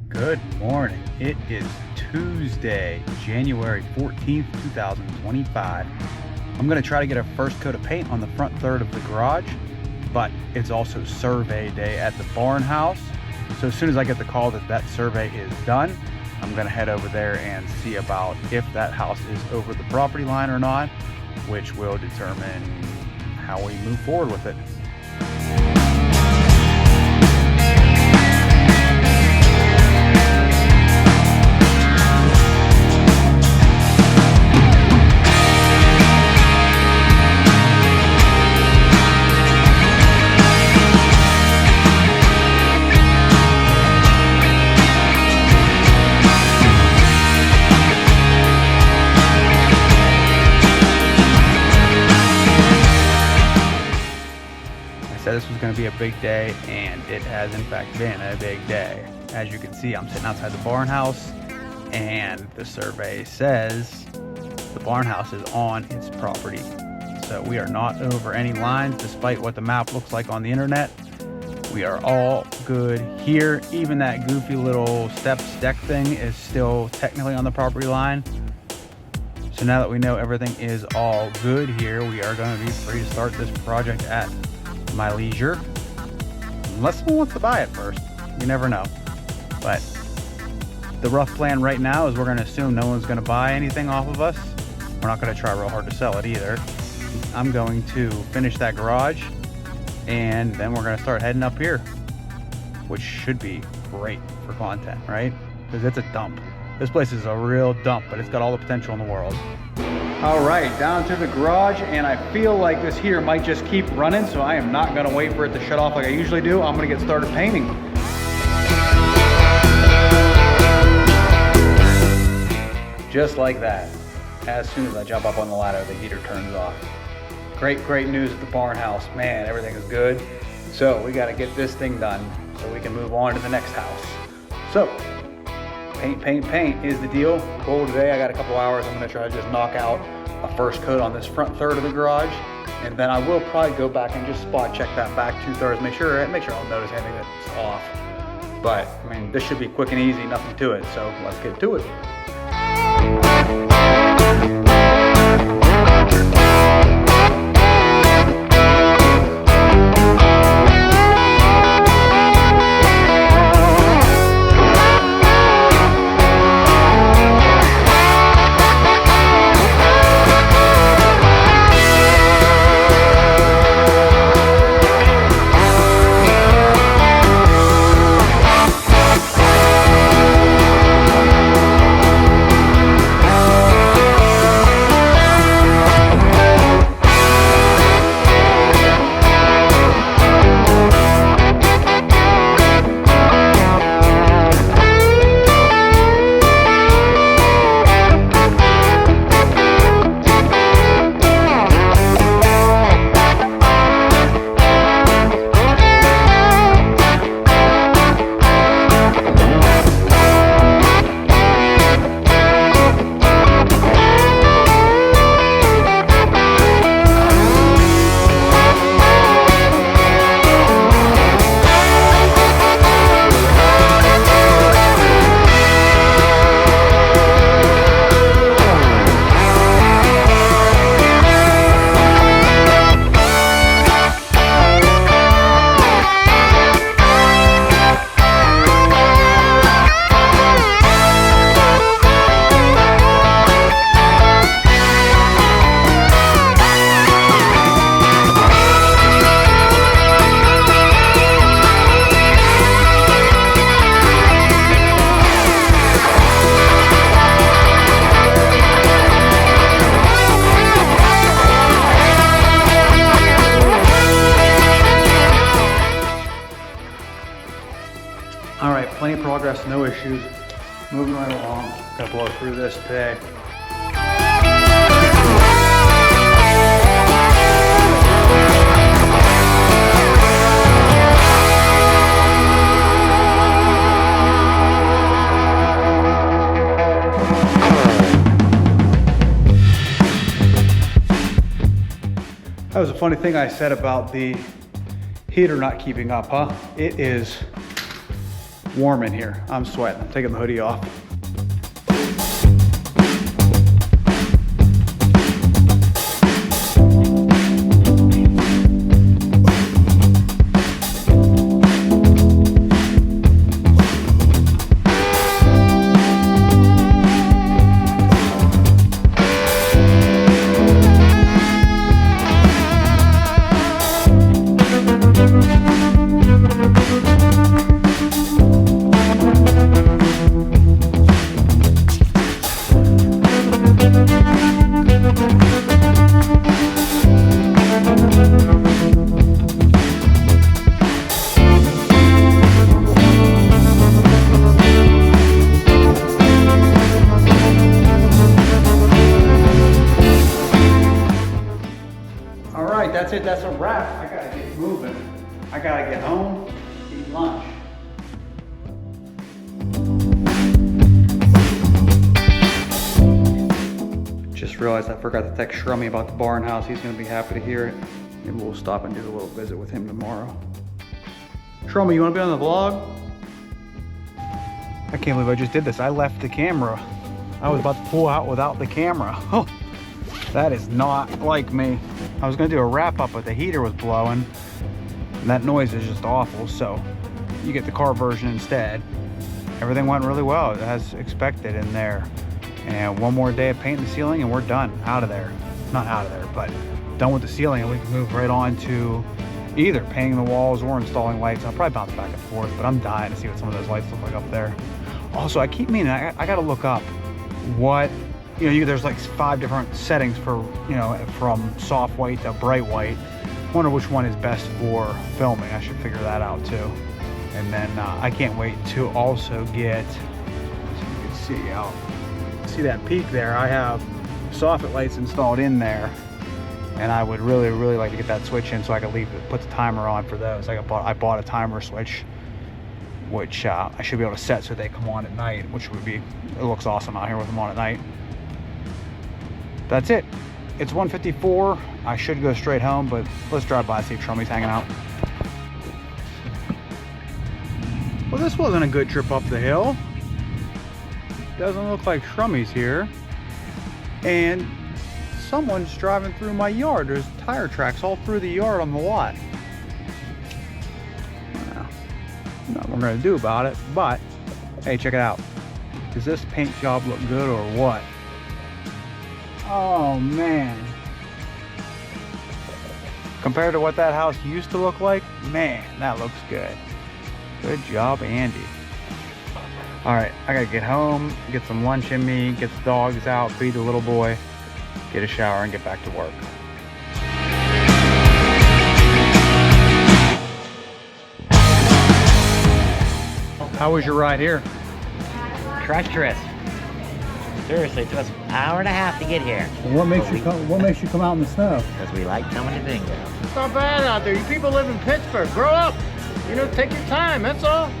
Good morning. It is Tuesday, January 14th, 2025. I'm going to try to get a first coat of paint on the front third of the garage, but it's also survey day at the barn house. So as soon as I get the call that survey is done, I'm going to head over there and see about if that house is over the property line or not, which will determine how we move forward with it. This was going to be a big day, and it has in fact been a big day. As you can see, I'm sitting outside the barn house, and the survey says the barn house is on its property. So we are not over any lines, despite what the map looks like on the internet. We are all good here. Even that goofy little steps deck thing is still technically on the property line. So now that we know everything is all good here, we are going to be free to start this project at my leisure, unless someone wants to buy it first. You never know. But the rough plan right now is we're going to assume no one's going to buy anything off of us. We're not going to try real hard to sell it either. I'm going to finish that garage, and then we're going to start heading up here, which should be great for content, right? Because it's a dump. This place is a real dump, but it's got all the potential in the world. All right, down to the garage, and I feel like this here might just keep running, so I am not gonna wait for it to shut off like I usually do. I'm gonna get started painting. Just like that. As soon as I jump up on the ladder, the heater turns off. Great news at the barn house. Man, everything is good. So we gotta get this thing done so we can move on to the next house. So, paint is the deal. Goal today, I got a couple hours. I'm gonna try to just knock out a first coat on this front third of the garage, and then I will probably go back and just spot check that back 2/3, make sure I don't notice anything that's off. But I mean, this should be quick and easy, nothing to it. So let's get to it. All right, plenty of progress, no issues. Moving right along. Gonna blow through this today. That was a funny thing I said about the heater not keeping up, huh? It is warm in here. I'm sweating. I'm taking the hoodie off. That's it, that's a wrap. I gotta get moving. I gotta get home, eat lunch. Just realized I forgot to text Shrummy about the barn house. He's gonna be happy to hear it. Maybe we'll stop and do a little visit with him tomorrow. Shrummy, you wanna be on the vlog? I can't believe I just did this. I left the camera. I was about to pull out without the camera. Oh, that is not like me. I was gonna do a wrap up, but the heater was blowing. And that noise is just awful, so you get the car version instead. Everything went really well, as expected in there. And one more day of painting the ceiling and we're done, out of there. Not out of there, but done with the ceiling, and we can move right on to either painting the walls or installing lights. I'll probably bounce back and forth, but I'm dying to see what some of those lights look like up there. Also, I keep meaning, I gotta look up what, there's like 5 different settings for, from soft white to bright white. Wonder which one is best for filming. I should figure that out too. And then I can't wait to also get, so you can see that peak there. I have soffit lights installed in there, and I would really like to get that switch in so I can put the timer on for those. I bought a timer switch, which I should be able to set so they come on at night, which would be, it looks awesome out here with them on at night. That's it. It's 1:54. I should go straight home, but let's drive by and see if Shrummy's hanging out. Well, this wasn't a good trip up the hill. Doesn't look like Shrummy's here. And someone's driving through my yard. There's tire tracks all through the yard on the lot. Nothing we're gonna do about it, but hey, check it out. Does this paint job look good or what? Oh man. Compared to what that house used to look like, man, that looks good. Good job, Andy. All right, I gotta get home, get some lunch in me, get the dogs out, feed the little boy, get a shower, and get back to work. How was your ride here? Treacherous. Seriously, it took us an hour and a half to get here. What makes you come out in the snow? Because we like coming to bingo. It's not bad out there. You people live in Pittsburgh. Grow up. Take your time. That's all.